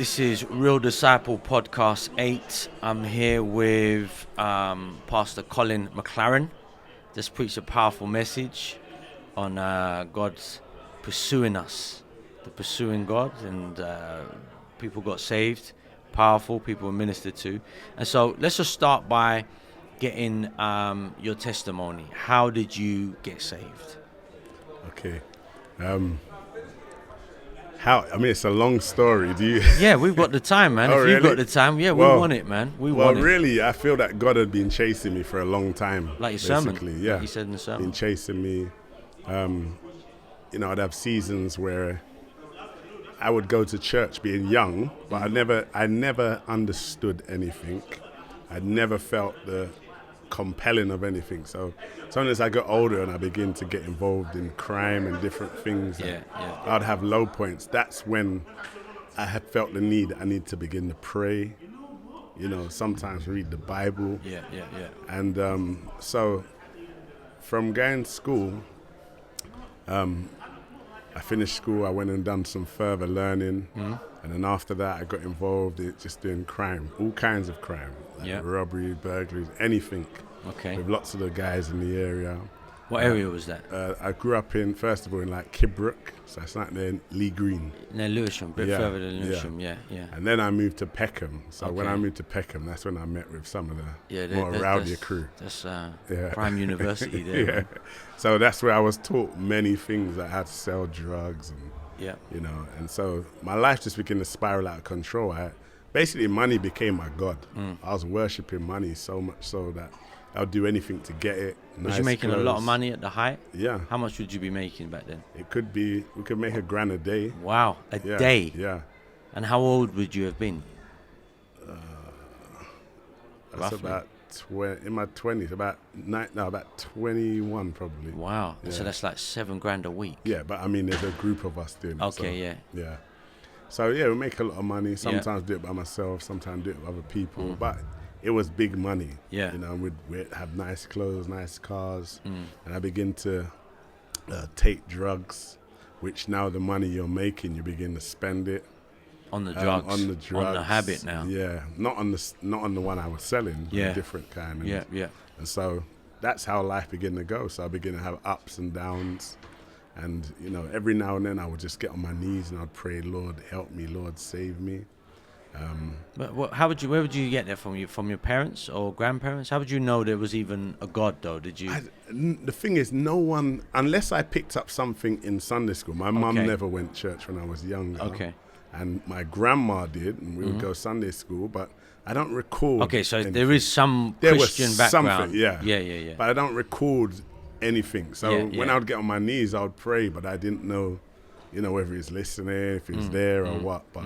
This is Real Disciple Podcast 8. I'm here with Pastor Colin McLaren. Just preached a powerful message on God's pursuing us, the pursuing God, and people got saved, powerful, people were ministered to. And so let's just start by getting your testimony. How did you get saved? Okay. It's a long story. Do you? Yeah, we've got the time, man. Oh, if you've really? got the time, yeah, we Well, want it, man. We Well, want it. really, I feel that God had been chasing me for a long time. Like your sermon, basically. Yeah. like you said in the sermon. Been chasing me. I'd have seasons where I would go to church being young, but I never understood anything. I never felt the compelling of anything. So sometimes I got older and I begin to get involved in crime and different things. I'd have low points. That's when I had felt the need. I need to begin to pray. Sometimes read the Bible. Yeah. And so from going to school, I finished school, I went and done some further learning, and then after that I got involved in just doing crime, all kinds of crime, like robbery, burglaries, anything, with lots of the guys in the area. What area was that? I grew up first of all, in like Kidbrooke, so it's like near Lee Green. Near Lewisham, a bit further than Lewisham, yeah. And then I moved to Peckham, so when I moved to Peckham, that's when I met with some of the more rowdier crew. That's Prime University there. Yeah. So that's where I was taught many things. I had to sell drugs and, and so my life just began to spiral out of control. Basically, money became my God. I was worshipping money so much so that I'll do anything to get it. Was you making clothes. a lot of money at the height? Yeah. How much would you be making back then? We could make $1,000 a day. Wow, a day? Yeah. And how old would you have been? That's about in my 20s, about 21 probably. Wow. Yeah. So that's like $7,000 a week. Yeah, but I mean, there's a group of us doing it. Okay, so, yeah. So we make a lot of money. Sometimes do it by myself, sometimes do it with other people. But it was big money. Yeah. We'd have nice clothes, nice cars. And I begin to take drugs, which now the money you're making, you begin to spend it. On the drugs. On the drugs. On the habit now. Yeah. Not on the one I was selling. Yeah. A different kind. Yeah. And so that's how life began to go. So I began to have ups and downs. And, every now and then I would just get on my knees and I'd pray, Lord, help me, Lord, save me. But where would you get that from? From your parents or grandparents? How would you know there was even a God, though? Did you? The thing is, no one, unless I picked up something in Sunday school. My mum never went to church when I was younger. Okay. And my grandma did, and we would go Sunday school, but I don't record. Okay, so anything. there is some Christian background. Yeah. But I don't record anything. So when I would get on my knees, I would pray, but I didn't know, whether he's listening, if he's there or what. But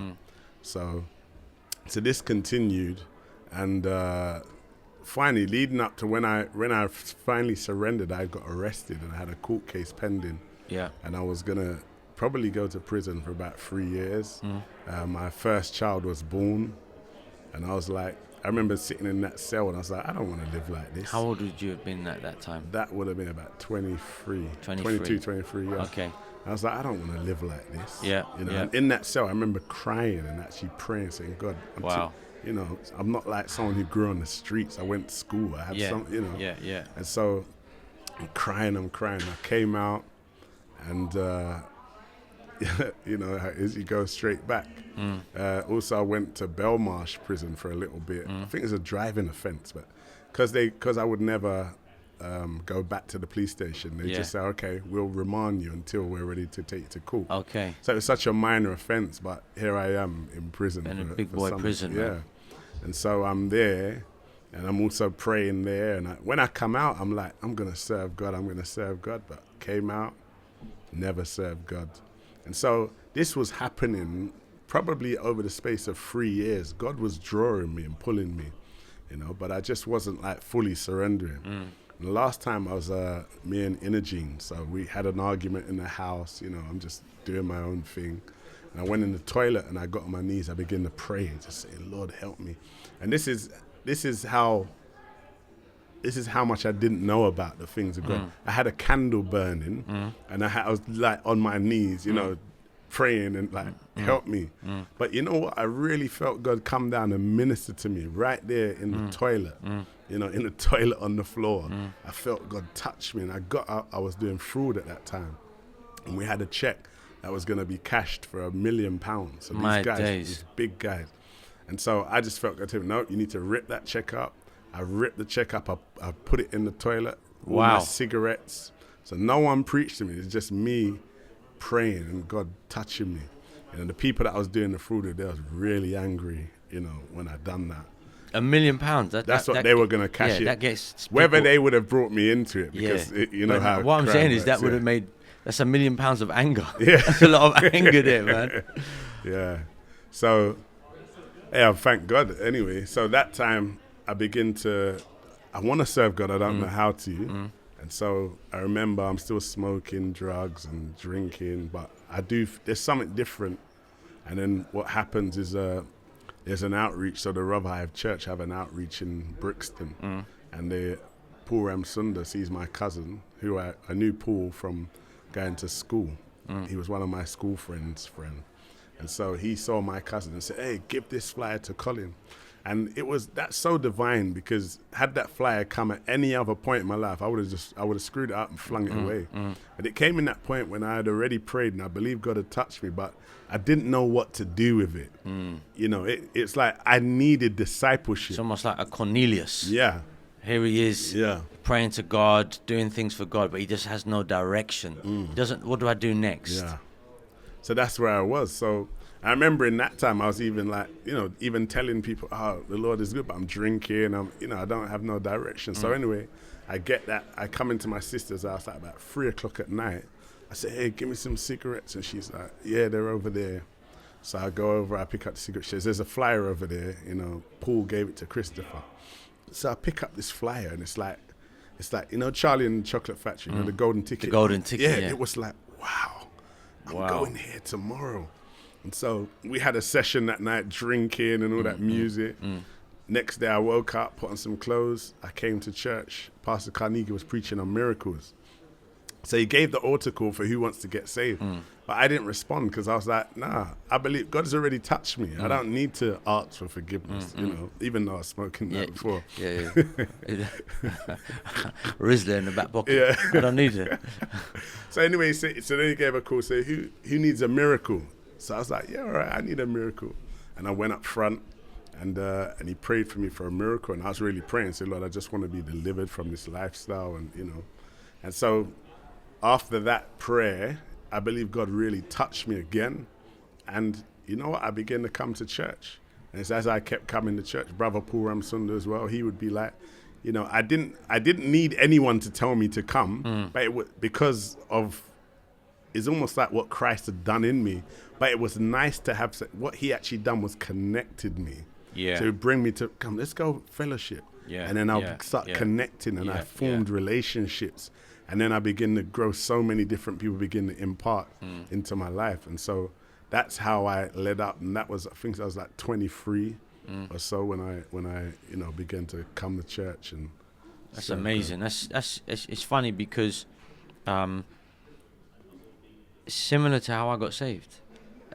so this continued, and finally, leading up to when I finally surrendered, I got arrested and I had a court case pending. Yeah. And I was gonna probably go to prison for about 3 years. My first child was born, and I was like, I remember sitting in that cell and I was like, I don't want to live like this. How old would you have been at that time? That would have been about 23. 22, 23, yeah. Okay. I was like, I don't want to live like this. Yeah. And in that cell, I remember crying and actually praying, saying, God, I'm not like someone who grew on the streets. I went to school. I had Yeah. And so I'm crying. I came out and, as you go straight back. Also, I went to Belmarsh prison for a little bit. I think it's a driving offence, but because I would never go back to the police station, they just say, okay, we'll remand you until we're ready to take you to court. Okay. So it was such a minor offence, but here I am in prison. In a big boy prison. Yeah. Man. And so I'm there, and I'm also praying there. And when I come out, I'm like, I'm going to serve God. But came out, never served God. And so this was happening probably over the space of 3 years. God was drawing me and pulling me, but I just wasn't like fully surrendering. And the last time I was me and Inagene, so we had an argument in the house. I'm just doing my own thing. And I went in the toilet and I got on my knees. I began to pray and just say, Lord, help me. And this is how much I didn't know about the things of God. I had a candle burning, and I was like on my knees, praying and like, help me. But you know what? I really felt God come down and minister to me right there in the toilet, you know, in the toilet on the floor. I felt God touch me, and I got out. I was doing fraud at that time, and we had a check that was going to be cashed for £1 million. So these guys, these big guys. And so I just felt God tell me, no, you need to rip that check up. I ripped the check up. I put it in the toilet. All my cigarettes. So no one preached to me. It's just me praying and God touching me. And the people that I was doing the fraud with, they was really angry, you know, when I done that. £1 million. That's what they were going to cash it. That gets people, whether they would have brought me into it, because you know how. What I'm saying is that would have made. That's £1 million of anger. Yeah, that's a lot of anger there, man. Yeah. So, yeah, thank God. Anyway, so that time I want to serve God. I don't know how to. And so I remember I'm still smoking drugs and drinking, but there's something different. And then what happens is there's an outreach. So the Rove Hive Church have an outreach in Brixton. And Paul Ramsunda, he's my cousin, who I knew Paul from going to school. He was one of my school friends' friend. And so he saw my cousin and said, hey, give this flyer to Colin. And that's so divine, because had that flyer come at any other point in my life, I would have screwed it up and flung it away. But it came in that point when I had already prayed and I believe God had touched me, but I didn't know what to do with it. You know, it's like I needed discipleship. It's almost like a Cornelius. Yeah. Here he is, praying to God, doing things for God, but he just has no direction. He doesn't. What do I do next? Yeah. So that's where I was. So I remember in that time I was even like, you know, even telling people, oh, the Lord is good, but I'm drinking. I don't have no direction. So anyway, I get that. I come into my sister's house at about 3:00 at night. I say, hey, give me some cigarettes. And she's like, yeah, they're over there. So I go over, I pick up the cigarette. She says, there's a flyer over there. You know, Paul gave it to Christopher. So I pick up this flyer, and it's like, you know, Charlie and the Chocolate Factory, you know, the golden ticket. The golden ticket, yeah. It was like, wow, I'm going here tomorrow. And so we had a session that night, drinking and all that music. Next day I woke up, put on some clothes. I came to church. Pastor Colin was preaching on miracles. So he gave the altar call for who wants to get saved. But I didn't respond, because I was like, nah, I believe God's already touched me. I don't need to ask for forgiveness, you know, even though I was smoking that before. Rizzler in the back pocket. I don't need it. So anyway, so then he gave a call, say, who needs a miracle? So I was like, yeah, all right, I need a miracle. And I went up front, and he prayed for me for a miracle. And I was really praying, said, Lord, I just want to be delivered from this lifestyle. And, you know, and so after that prayer, I believe God really touched me again. And you know what? I began to come to church. And it's as I kept coming to church, Brother Paul Ramsunda as well, he would be like, you know, I didn't need anyone to tell me to come, but it was because of, it's almost like what Christ had done in me. But it was nice to have, what he actually done was connected me. Yeah. To bring me to, come, let's go fellowship. Yeah. And then I'll start connecting, and I formed relationships. And then I begin to grow. So many different people begin to impart into my life. And so that's how I led up. And that was, I think I was like 23 or so when I you know, began to come to church. And that's amazing. It's funny because similar to how I got saved.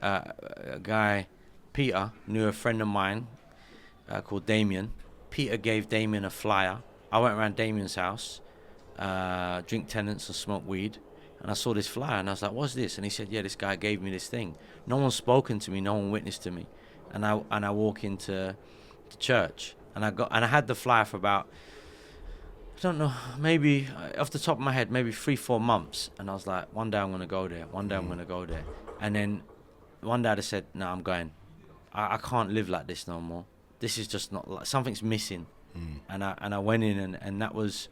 A guy, Peter, knew a friend of mine called Damien. Peter gave Damien a flyer. I went around Damien's house, drink tenants and smoke weed, and I saw this flyer and I was like, what's this? And he said, yeah, this guy gave me this thing. No one's spoken to me, no one witnessed to me. And I walk into the church, and I had the flyer for about, I don't know, maybe off the top of my head, maybe 3-4 months. And I was like, one day I'm going to go there. One day I'm going to go there. And then one day I just said, no, I'm going. I can't live like this no more. This is just not, like, something's missing. And I went in, and that was,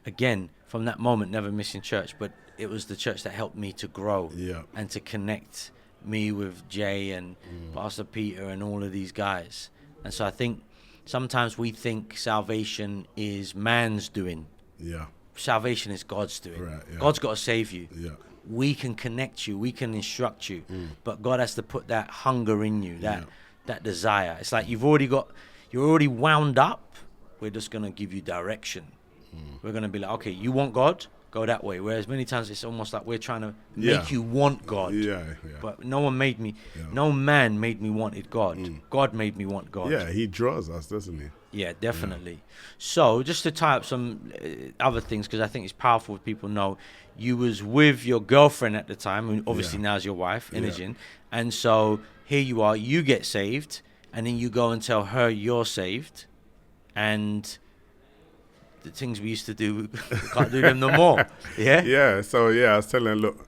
again, from that moment, never missing church. But it was the church that helped me to grow and to connect me with Jay and Pastor Peter and all of these guys. And so I think sometimes we think salvation is man's doing. Yeah. Salvation is God's doing. Right, yeah. God's got to save you. Yeah. We can connect you. We can instruct you. But God has to put that hunger in you, that desire. It's like you're already wound up. We're just going to give you direction. We're going to be like, okay, you want God? go that way. Whereas many times it's almost like we're trying to Yeah. make you want God. Yeah. But no one made me, Yeah. no man made me wanted God. God made me want God. Yeah, he draws us, doesn't he? Yeah, definitely. So just to tie up some other things, because I think it's powerful if people know, you was with your girlfriend at the time, who obviously now is your wife, Imogen. And so here you are, you get saved, and then you go and tell her you're saved. And the things we used to do, we can't do them no more. Yeah? Yeah, so I was telling her, look,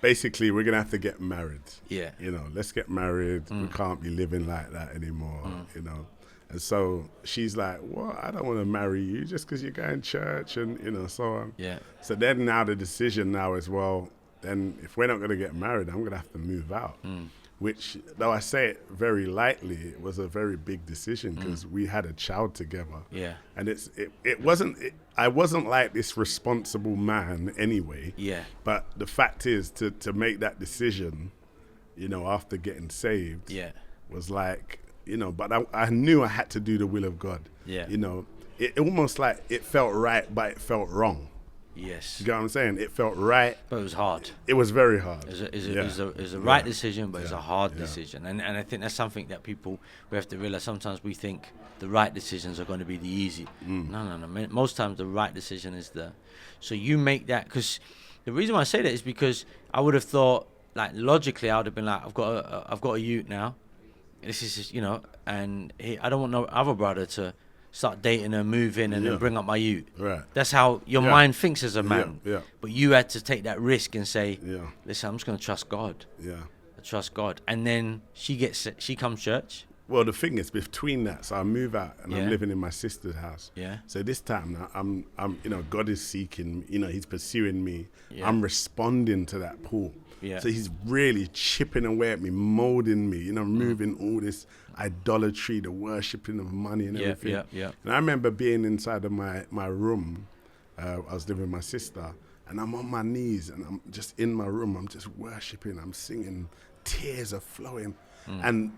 basically we're going to have to get married. Yeah. You know, let's get married. We can't be living like that anymore, you know. And so she's like, well, I don't want to marry you just because you're going to church and, you know, so on. Yeah. So then now the decision now is, well, then if we're not going to get married, I'm going to have to move out. Which, though I say it very lightly, it was a very big decision because we had a child together. Yeah. And I wasn't like this responsible man anyway. Yeah. But the fact is, to make that decision, you know, after getting saved, was like, you know, but I knew I had to do the will of God. Yeah. You know, it almost like it felt right, but it felt wrong. Yes. You get what I'm saying? It felt right. But it was hard. It was very hard. It's a right decision, but it's a hard decision. And I think that's something that we have to realize. Sometimes we think the right decisions are going to be the easy. No. Most times the right decision is so you make that, because the reason why I say that is because I would have thought, like, logically, I would have been like, I've got a youth now. This is just, you know, and I don't want no other brother to start dating her, move in, and then bring up my youth. Right. That's how your mind thinks as a man. Yeah. But you had to take that risk and say, Yeah. listen, I'm just going to trust God. Yeah. I trust God. And then she comes church. Well, the thing is, between that, so I move out and I'm living in my sister's house. Yeah. So this time now, I'm, you know, God is seeking, you know, he's pursuing me. Yeah. I'm responding to that pull. Yeah. So he's really chipping away at me, molding me, you know, moving all this idolatry, the worshipping of money and everything. Yeah. And I remember being inside of my room. I was living with my sister, and I'm on my knees, and I'm just in my room. I'm just worshiping. I'm singing. Tears are flowing. And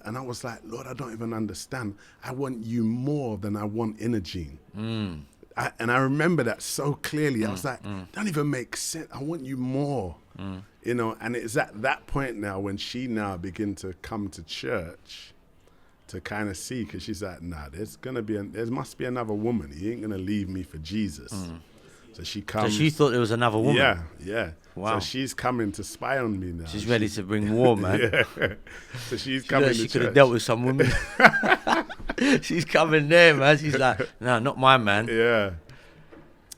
and I was like, Lord, I don't even understand. I want you more than I want Imogene. And I remember that so clearly. I was like, don't even make sense. I want you more. You know, and it's at that point now when she now begin to come to church to kind of see, because she's like, nah, there must be another woman. He ain't gonna leave me for Jesus. So she comes. So she thought there was another woman. Yeah. Wow. So she's coming to spy on me now. She's ready to bring war, man. Yeah. So she's coming to She church. could have dealt with some women. She's coming there, man. She's like, no, not my man. Yeah.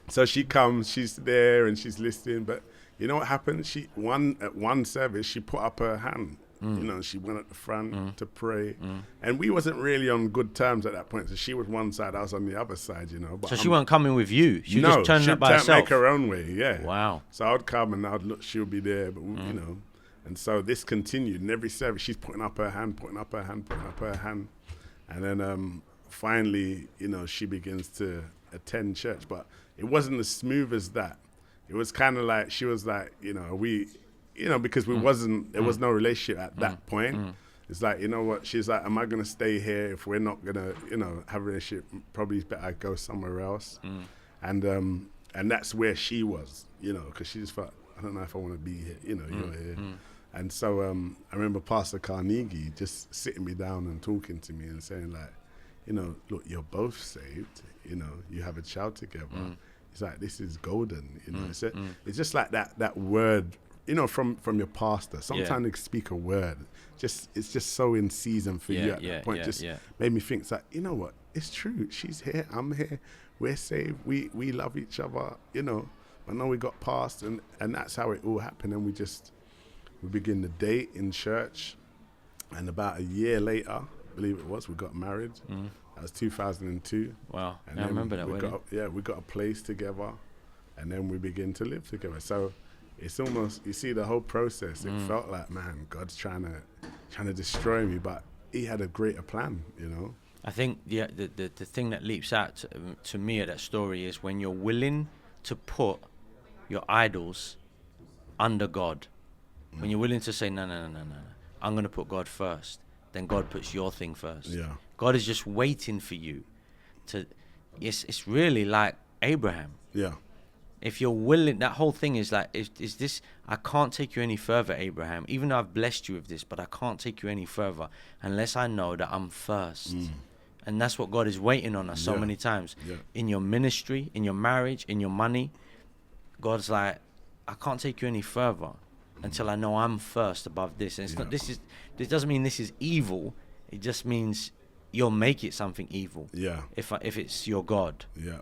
So she comes, she's there and she's listening, but you know what happened? At one service, she put up her hand. You know, she went at the front to pray. And we wasn't really on good terms at that point. So she was one side, I was on the other side, you know. But So she wasn't coming with you? She just turned up by herself? make her own way, yeah. Wow. So I would come and I'd look, she'll be there, but you know. And so this continued. And every service, she's putting up her hand. And then finally, you know, she begins to attend church. But it wasn't as smooth as that. It was kind of like, she was like, you know, because there was no relationship at that point. It's like, you know what, she's like, am I going to stay here if we're not going to, you know, have a relationship? Probably it's better I go somewhere else. And that's where she was, you know, because she just felt, I don't know if I want to be here, you know, you're here. And so I remember Pastor Carnegie just sitting me down and talking to me and saying like, you know, look, you're both saved, you know, you have a child together. It's like, this is golden, you know. It's just like that word, you know, from your pastor. Sometimes they speak a word. It's just so in season for you at that point. Made me think, it's like, you know what? It's true. She's here. I'm here. We're saved. We love each other, you know. But now we got past, and that's how it all happened. And we begin to date in church. And about a year later, I believe it was, we got married. That was 2002. Wow. And I remember that wedding. We got a place together, and then we begin to live together. So it's almost, you see the whole process. It felt like, man, God's trying to destroy me, but He had a greater plan, you know. I think the thing that leaps out to me at that story is when you're willing to put your idols under God. When you're willing to say, no, I'm going to put God first. Then God puts your thing first. Yeah. God is just waiting for you to. It's really like Abraham. Yeah. If you're willing, that whole thing is like, is this, I can't take you any further, Abraham, even though I've blessed you with this, but I can't take you any further unless I know that I'm first. And that's what God is waiting on us so many times. In your ministry, in your marriage, in your money, God's like, I can't take you any further until I know I'm first above this. And it's not, this doesn't mean this is evil. It just means you'll make it something evil. Yeah. If it's your God. Yeah.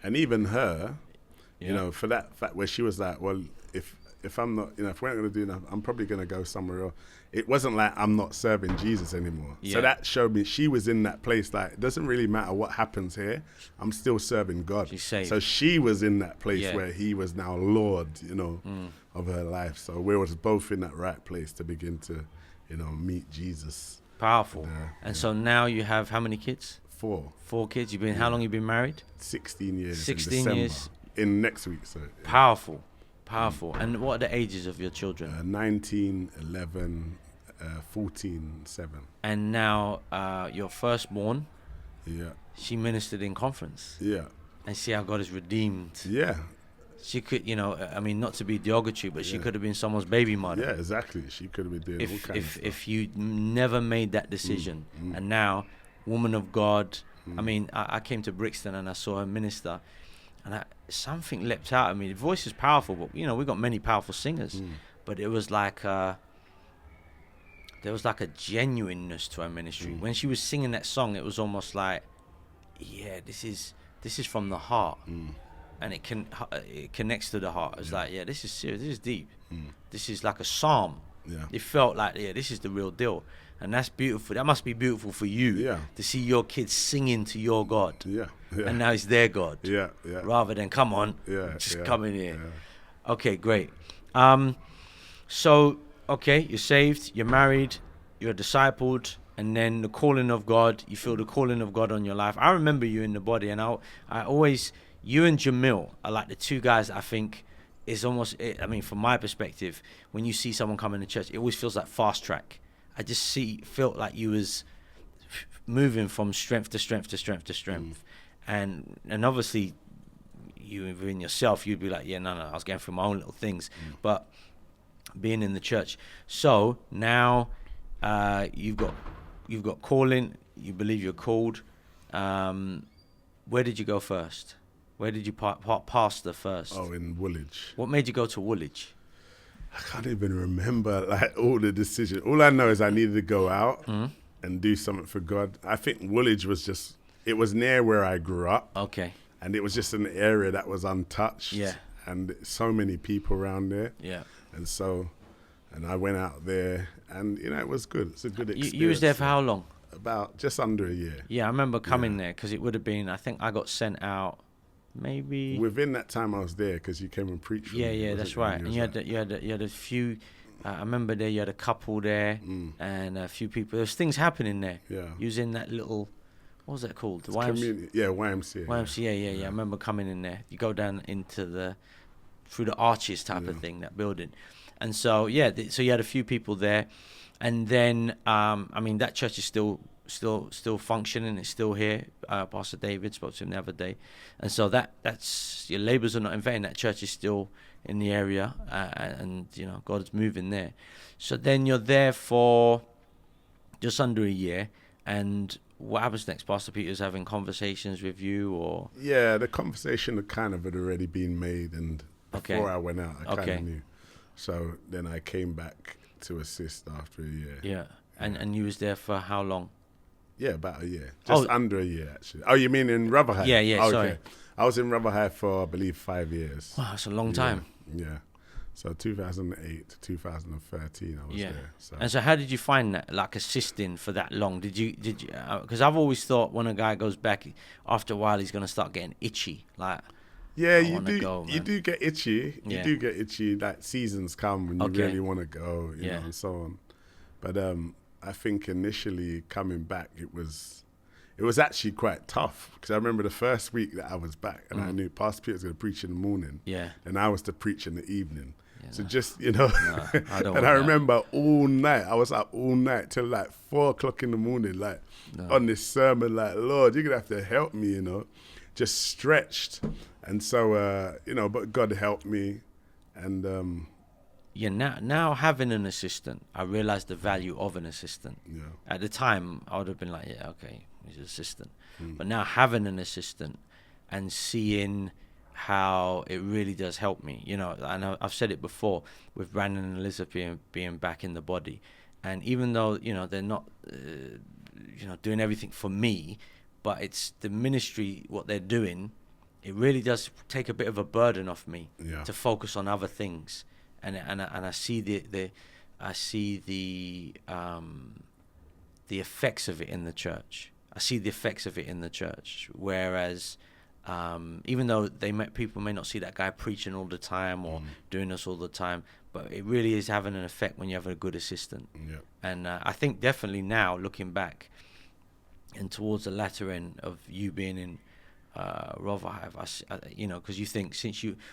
And even her, you know, for that fact where she was like, well, if I'm not, you know, if we're not going to do enough, I'm probably going to go somewhere else. It wasn't like I'm not serving Jesus anymore. So that showed me she was in that place. Like, it doesn't really matter what happens here. I'm still serving God. She's saved. So she was in that place where he was now Lord, you know, of her life. So we was both in that right place to begin to, you know, meet Jesus. Powerful. And so now you have how many kids? 4. 4 kids. You've been, how long you been married? 16 years. 16 years. In next week. So Powerful. And what are the ages of your children? 19, 11, 14, 7. And now your firstborn, she ministered in conference. And see how God has redeemed. She could, you know, I mean, not to be derogatory, but she could have been someone's baby mother. Yeah, exactly. She could have been doing all kinds of stuff. If you never made that decision, and now, woman of God, I mean, I came to Brixton and I saw her minister, and something leapt out at me. The voice is powerful, but, you know, we've got many powerful singers, but it was like, there was like a genuineness to her ministry. When she was singing that song, it was almost like, yeah, this is from the heart. And it connects to the heart. It's like, this is serious. This is deep. This is like a psalm. It felt like, this is the real deal. And that's beautiful. That must be beautiful for you to see your kids singing to your God. And now it's their God. Rather than, come on, just come in here. Okay, great. So, okay, you're saved, you're married, you're discipled, and then the calling of God, you feel the calling of God on your life. I remember you in the body, and I always... You and Jamil are like the two guys that I think is almost, I mean, from my perspective, when you see someone come into church, it always feels like fast track. I just felt like you was moving from strength to strength to strength to strength. And obviously, you within yourself, you'd be like, no, I was going through my own little things. But being in the church. So now you've got calling, you believe you're called. Where did you go first? Where did you pastor first? Oh, in Woolwich. What made you go to Woolwich? I can't even remember like all the decisions. All I know is I needed to go out and do something for God. I think Woolwich was just, it was near where I grew up. Okay. And it was just an area that was untouched. And so many people around there. And so, and I went out there and, you know, it was good. It's a good experience. You was there for how long? About just under a year. Yeah, I remember coming there because it would have been, I think I got sent out maybe within that time I was there because you came and preached for me. That's right. And you had a few. I remember there you had a couple there and a few people. There's things happening there. Using that little, what was that called? The YMCA. YMCA. I remember coming in there. You go down into through the arches type of thing, that building, and so so you had a few people there, and then I mean that church is still functioning. It's still here. Pastor David spoke to him the other day, and so that's your labours are not in vain. That church is still in the area, and you know God is moving there. So then you're there for just under a year, and what happens next? Pastor Peter's having conversations with you, or the conversation had already been made, and before I went out, I kind of knew. So then I came back to assist after a year. And you was there for how long? Yeah, about a year. Just under a year, actually. Oh, you mean in Rotherhithe? Yeah, sorry. Okay. I was in Rotherhithe for, I believe, 5 years. Wow, that's a long time. Yeah. So 2008 to 2013, I was there. So. And so how did you find that, like assisting for that long? Did you? Because I've always thought when a guy goes back, after a while, he's going to start getting itchy. Like, you do get itchy. You do get itchy. Like seasons come when you really want to go, you know, and so on. But I think initially coming back, it was actually quite tough because I remember the first week that I was back and I knew Pastor Peter was going to preach in the morning and I was to preach in the evening. So just, you know, and I remember all night, I was up all night till like 4 o'clock in the morning, like on this sermon, like, Lord, you're going to have to help me, you know, just stretched. And so, but God helped me. And Now having an assistant, I realized the value of an assistant. yeah, At the time, I would have been like, yeah, okay, he's an assistant. Mm. But now having an assistant and seeing how it really does help me, and I've said it before with Brandon and Elizabeth being back in the body. And even though, they're not, doing everything for me, but it's the ministry, what they're doing, it really does take a bit of a burden off me Yeah. to focus on other things. And I see the effects of it in the church. I see the effects of it in the church. Whereas, even though people may not see that guy preaching all the time or doing this all the time, but it really is having an effect when you have a good assistant. Yeah. And I think definitely now, looking back, and towards the latter end of you being in Rotherhithe, because you think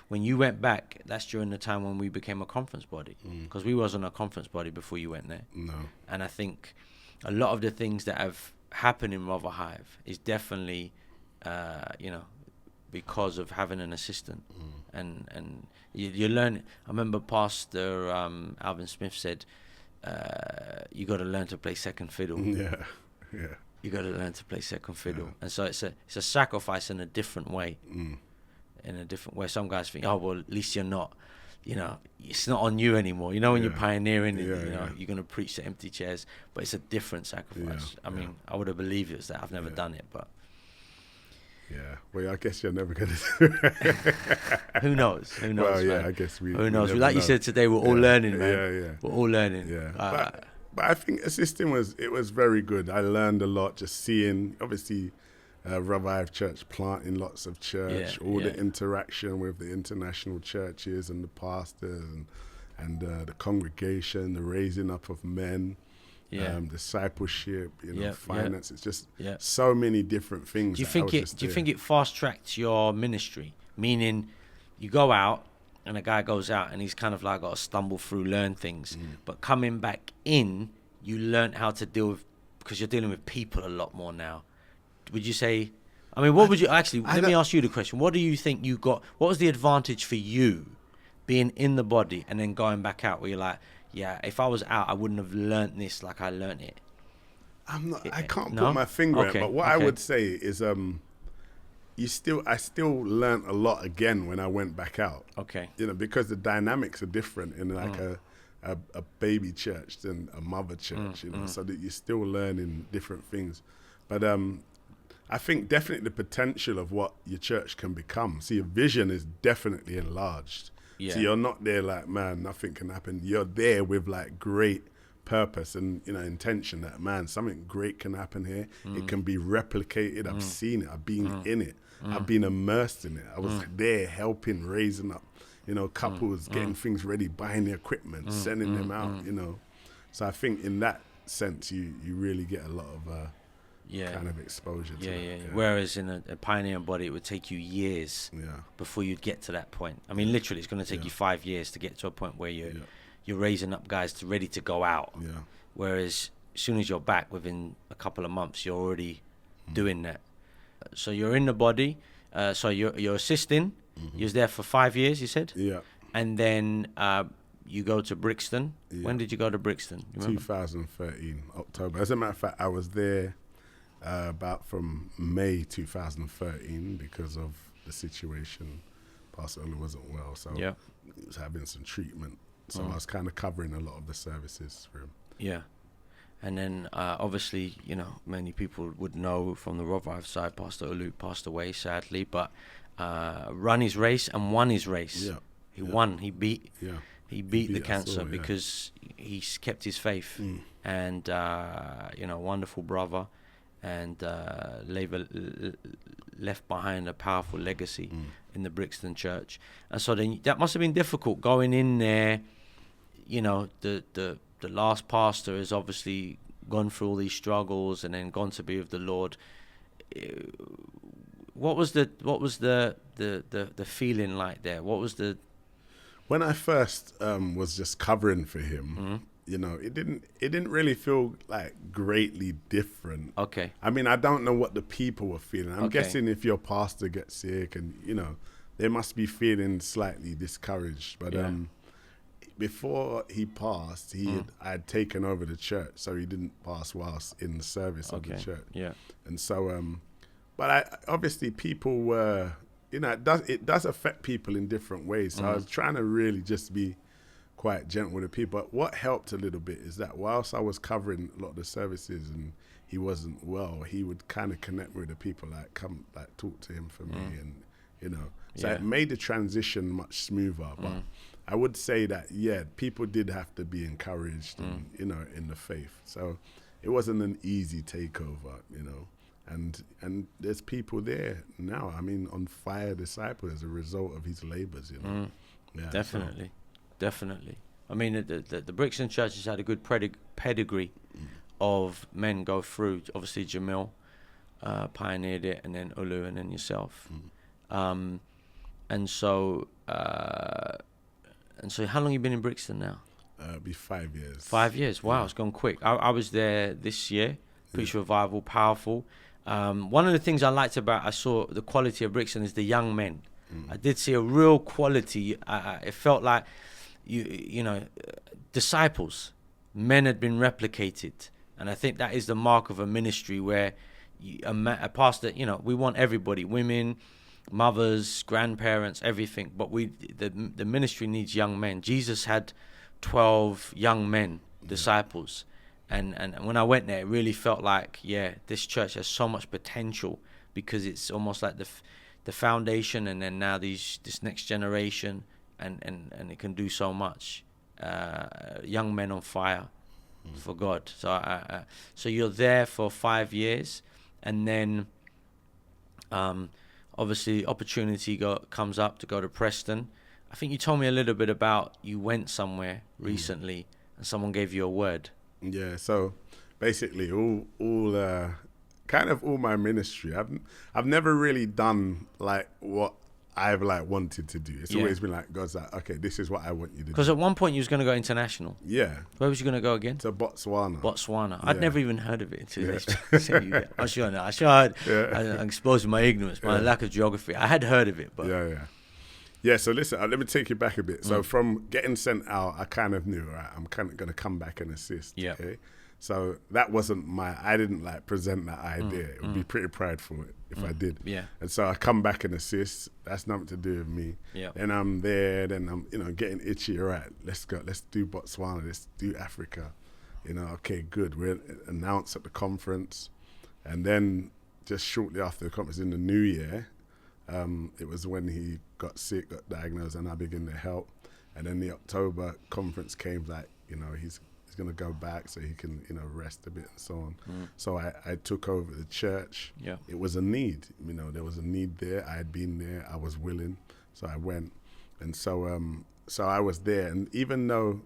when you went back, that's during the time when we became a conference body, because we wasn't a conference body before you went there. No. And I think a lot of the things that have happened in Rotherhithe is definitely, because of having an assistant, and you learn. I remember Pastor Alvin Smith said, "You got to learn to play second fiddle." Yeah. Yeah. You got to learn to play second fiddle, and so it's a sacrifice in a different way. In a different way, some guys think, "Oh well, at least you're not, it's not on you anymore." When you're pioneering, you're going to preach to empty chairs, but it's a different sacrifice. I mean, I would have believed it was that. I've never done it, but yeah. Well, I guess you're never going to do it. Who knows? Who knows? Well, yeah, man? I guess Who knows? never Like know. you said today, we're all learning, man. Yeah. We're all learning. Yeah. But I think assisting was very good. I learned a lot just seeing, obviously, Revive Church planting lots of church, the interaction with the international churches and the pastors and the congregation, the raising up of men, discipleship, finance. It's just so many different things. Do you think it fast tracked your ministry? Meaning, you go out, and a guy goes out and he's kind of like got to stumble through, learn things. But coming back in, you learn how to deal with, because you're dealing with people a lot more now. Would you say, what would you, actually, let me ask you the question. What do you think you got, what was the advantage for you being in the body and then going back out where you're like, yeah, if I was out, I wouldn't have learnt this like I learnt it? I can't put my finger on it, but what I would say is, I still learnt a lot again when I went back out. Okay. Because the dynamics are different in like a baby church than a mother church, so that you're still learning different things. But I think definitely the potential of what your church can become. See, your vision is definitely enlarged. Yeah. So you're not there like, man, nothing can happen. You're there with like great purpose and intention that, man, something great can happen here. It can be replicated. I've seen it. I've been in it. I've been immersed in it. I was there helping, raising up, couples, getting things ready, buying the equipment, sending them out, So I think in that sense, you really get a lot of kind of exposure to that. Yeah. Whereas in a pioneering body, it would take you years before you'd get to that point. I mean, literally, it's going to take you 5 years to get to a point where you're raising up guys ready to go out. Yeah. Whereas as soon as you're back, within a couple of months, you're already doing that. So you're in the body. So you're assisting. You was there for 5 years, you said? Yeah. And then you go to Brixton. Yeah. When did you go to Brixton? 2013, October. As a matter of fact, I was there about from May 2013 because of the situation. Pastor Colin wasn't well, so he was having some treatment. So I was kind of covering a lot of the services for him. Yeah. And then, obviously, many people would know from the Rotherhithe side, Pastor Olu passed away, sadly, but run his race and won his race. Yeah. He won. He beat the cancer because he's kept his faith. And, wonderful brother, and left behind a powerful legacy in the Brixton church. And so then that must have been difficult going in there. The last pastor has obviously gone through all these struggles and then gone to be with the Lord. What was the feeling like there? What was the... When I first was just covering for him, it didn't really feel like greatly different. Okay. I mean, I don't know what the people were feeling. I'm guessing if your pastor gets sick and, they must be feeling slightly discouraged. But before he passed, I had taken over the church, so he didn't pass whilst in the service of the church. Yeah. And so, but obviously people were, it does affect people in different ways. So I was trying to really just be quite gentle with the people. But what helped a little bit is that whilst I was covering a lot of the services and he wasn't well, he would kind of connect with the people, like come, like talk to him for me, and so it made the transition much smoother. But I would say that people did have to be encouraged, and, in the faith. So it wasn't an easy takeover, and there's people there now. I mean, on fire, disciple as a result of his labors, Yeah, definitely. I mean, the Brixton Church has had a good pedigree of men go through. Obviously, Jamil pioneered it, and then Olu, and then yourself. And so, how long you been in Brixton now? It'll be 5 years. 5 years. Wow, it's gone quick. I was there this year. Preach revival, powerful. One of the things I liked I saw the quality of Brixton is the young men. I did see a real quality. It felt like disciples, men had been replicated, and I think that is the mark of a ministry where a pastor. We want everybody, women, mothers, grandparents, everything. But the ministry needs young men. Jesus had 12 young men, disciples. And when I went there, it really felt like, this church has so much potential, because it's almost like the foundation, and then now this next generation, and it can do so much. Young men on fire for God. So you're there for 5 years, and then obviously opportunity comes up to go to Preston. I think you told me a little bit about you went somewhere recently, and someone gave you a word. Yeah, so basically all my ministry, I've never really done like what I've like wanted to do. It's always been like, God's like, okay, this is what I want you to do. Because at one point you was going to go international. Yeah. Where was you going to go again? To Botswana. I'd never even heard of it until they sent you there. I should have. I'm exposing my ignorance, my lack of geography. I had heard of it, but Yeah, so listen, let me take you back a bit. So from getting sent out, I kind of knew, right, I'm kind of going to come back and assist. Yeah. Okay? So that wasn't I didn't like present that idea. It would be pretty prideful if I did. Yeah. And so I come back and assist. That's nothing to do with me. Yeah. Then I'm there, then I'm, getting itchy. All right, let's go. Let's do Botswana. Let's do Africa. Okay, good. We'll announce at the conference. And then just shortly after the conference in the new year, it was when he got sick, got diagnosed, and I began to help. And then the October conference came, like, he's going to go back so he can, rest a bit and so on. So I took over the church. Yeah. It was a need. There was a need there. I had been there. I was willing. So I went. And so I was there. And even though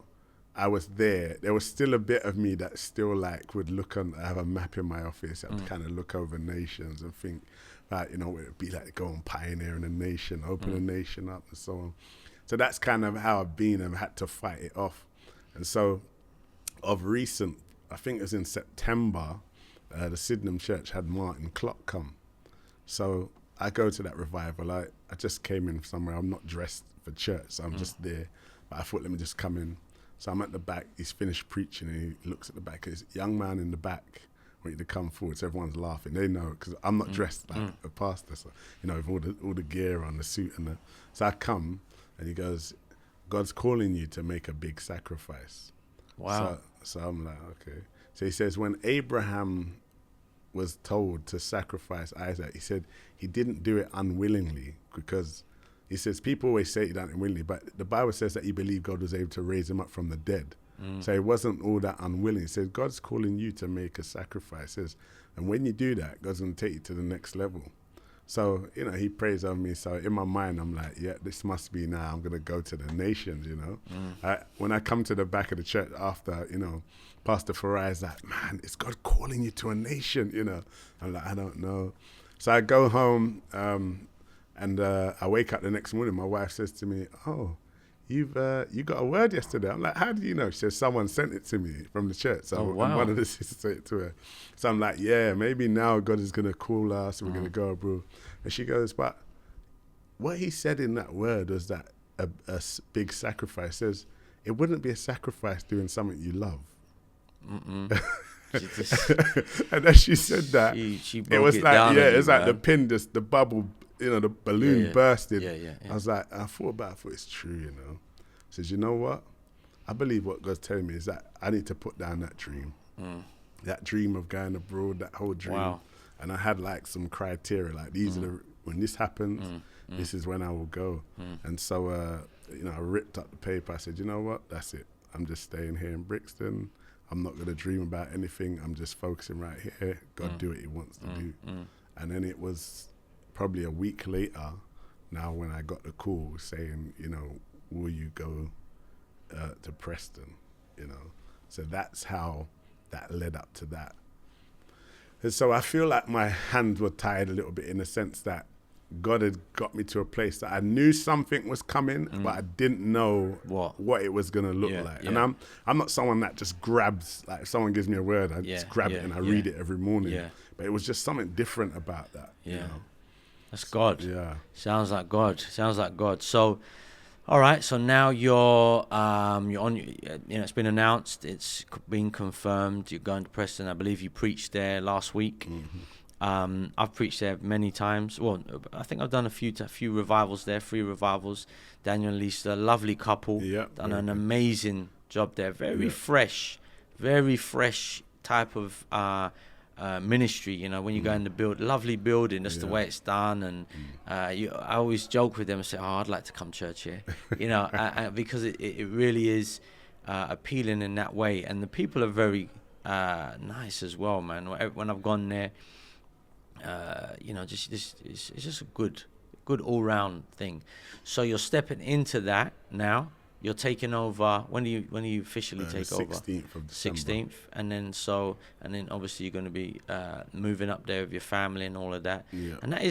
I was there was still a bit of me that still like would look on. I have a map in my office. I have to kind of look over nations and think, what it'd be like to go and pioneer in a nation, open a nation up and so on. So that's kind of how I've been, and had to fight it off. And so of recent, I think it was in September, the Sydenham Church had Martin Clock come. So I go to that revival. I just came in somewhere. I'm not dressed for church, so I'm just there. But I thought, let me just come in. So I'm at the back. He's finished preaching, and he looks at the back. There's a young man in the back wanting to come forward. So everyone's laughing. They know, because I'm not dressed like a pastor. So, with all the gear on, the suit and so I come, and he goes, God's calling you to make a big sacrifice. Wow. So I'm like, okay. So he says, when Abraham was told to sacrifice Isaac, he said he didn't do it unwillingly, because he says people always say he done it unwillingly, but the Bible says that he believed God was able to raise him up from the dead. So he wasn't all that unwilling. He says, God's calling you to make a sacrifice. He says, and when you do that, God's going to take you to the next level. So, he prays on me. So in my mind, I'm like, yeah, this must be now. I'm going to go to the nations, when I come to the back of the church after, Pastor Farai is like, man, is God calling you to a nation? I'm like, I don't know. So I go home and I wake up the next morning. My wife says to me, oh, you got a word yesterday. I'm like, how do you know? She says, someone sent it to me from the church. So one of the sisters sent it to her. So I'm like, yeah, maybe now God is going to call us. We're going to go abroad. And she goes, but what he said in that word was that big sacrifice says it wouldn't be a sacrifice doing something you love. And as she said that, she it was like, down it was you, like man. the pin, the bubble, the balloon bursted. Yeah. I was like, I thought it's true, I says, you know what? I believe what God's telling me is that I need to put down that dream. That dream of going abroad, that whole dream. Wow. And I had like some criteria, like these are when this happens, this is when I will go. And so, I ripped up the paper. I said, you know what? That's it. I'm just staying here in Brixton. I'm not going to dream about anything. I'm just focusing right here. God do what he wants to do. And then it was probably a week later now when I got the call saying, will you go to Preston? So that's how that led up to that. And so I feel like my hands were tied a little bit in the sense that God had got me to a place that I knew something was coming, but I didn't know what it was going to look like. Yeah. And I'm not someone that just grabs, like if someone gives me a word, I just grab it and I read it every morning. Yeah. But it was just something different about that. Yeah. That's God. Yeah. Sounds like God. So, all right. So now you're on. It's been announced. It's been confirmed. You're going to Preston. I believe you preached there last week. I've preached there many times. Well, I think I've done a few revivals there, 3 revivals. Daniel and Lisa, lovely couple. Yeah. Done an amazing job there. Very fresh type of ministry. When you go in the lovely building, that's the way it's done. And I always joke with them and say, I'd like to come church here, because it really is appealing in that way. And the people are very nice as well, man. When I've gone there, it's just a good all-round thing. So you're stepping into that now. You're taking over. When do you officially take over? 16th of December. 16th, and then obviously you're going to be moving up there with your family and all of that. Yeah. And that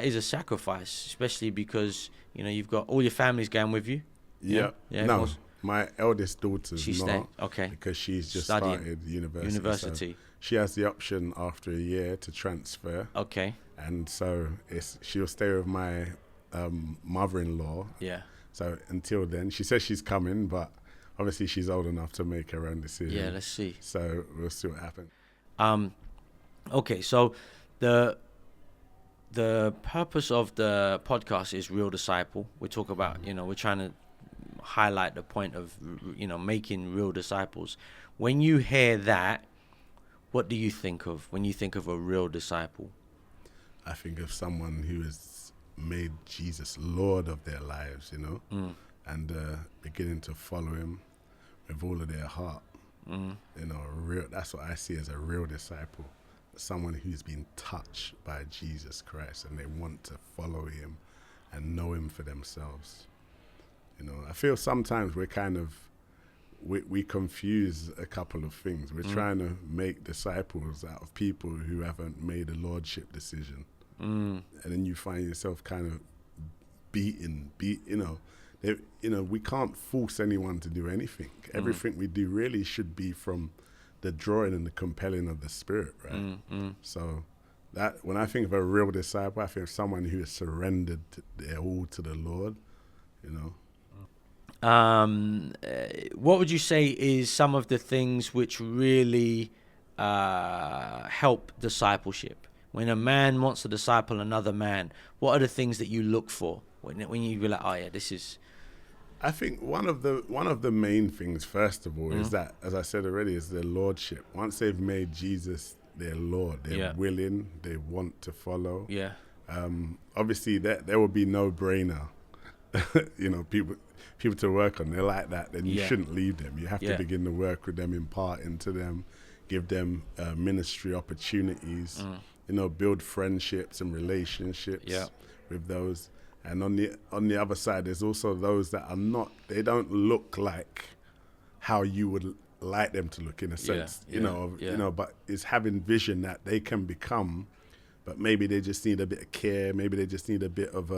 is a sacrifice, especially because you've got all your family's going with you. Yeah. No, my eldest daughter's She's not. Okay. Because she's just Studying. started university. So she has the option after a year to transfer. Okay. And so she'll stay with my mother-in-law. Yeah. So until then, she says she's coming, but obviously she's old enough to make her own decision. Yeah, let's see. So we'll see what happens. Okay, so the purpose of the podcast is Real Disciple. We talk about, we're trying to highlight the point of, making real disciples. When you hear that, what do you think of when you think of a real disciple? I think of someone who has made Jesus Lord of their lives, and beginning to follow him with all of their heart. That's what I see as a real disciple. Someone who's been touched by Jesus Christ and they want to follow him and know him for themselves. I feel sometimes we're kind of we confuse a couple of things. We're trying to make disciples out of people who haven't made a lordship decision. And then you find yourself kind of beaten. We can't force anyone to do anything. Everything we do really should be from the drawing and the compelling of the Spirit, right? So that when I think of a real disciple, I think of someone who has surrendered their all to the Lord, What would you say is some of the things which really help discipleship? When a man wants to disciple another man, what are the things that you look for when you be like, oh yeah, this is? I think one of the main things, first of all, is that, as I said already, is their lordship. Once they've made Jesus their Lord, they're willing, they want to follow. Yeah. Obviously, there will be no brainer. People to work on. They're like that. Then you shouldn't leave them. You have to begin to work with them, impart into them, give them ministry opportunities. Build friendships and relationships with those. And on the other side, there's also those that are not. They don't look like how you would like them to look, in a sense. But it's having vision that they can become. But maybe they just need a bit of care. Maybe they just need a bit of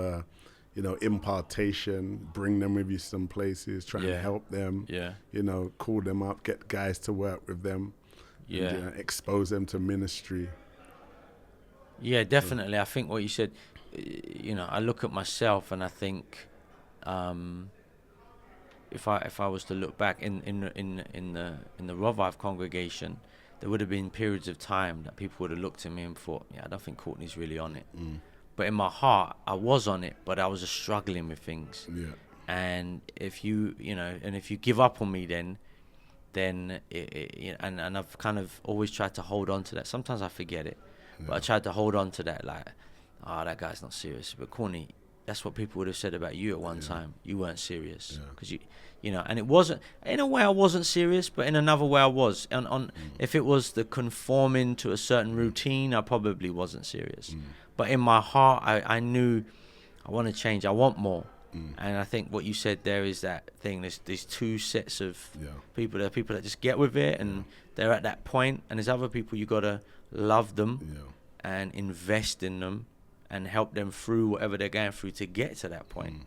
impartation. Bring them with you some places. Try and help them. Call them up. Get guys to work with them. And, expose them to ministry. Yeah, definitely. I think what you said, I look at myself and I think, if I was to look back in the Revive congregation, there would have been periods of time that people would have looked at me and thought, yeah, I don't think Courtney's really on it. But in my heart, I was on it, but I was just struggling with things. Yeah. And if you give up on me, then and I've kind of always tried to hold on to that. Sometimes I forget it, but I tried to hold on to that, like, that guy's not serious. But Courtney, that's what people would have said about you at one time. You weren't serious, because and it wasn't. In a way, I wasn't serious, but in another way, I was. If it was the conforming to a certain routine, I probably wasn't serious. But in my heart, I knew I want to change. I want more. And I think what you said there is that thing. There's these two sets of people. There are people that just get with it and they're at that point, and there's other people you gotta love them and invest in them and help them through whatever they're going through to get to that point.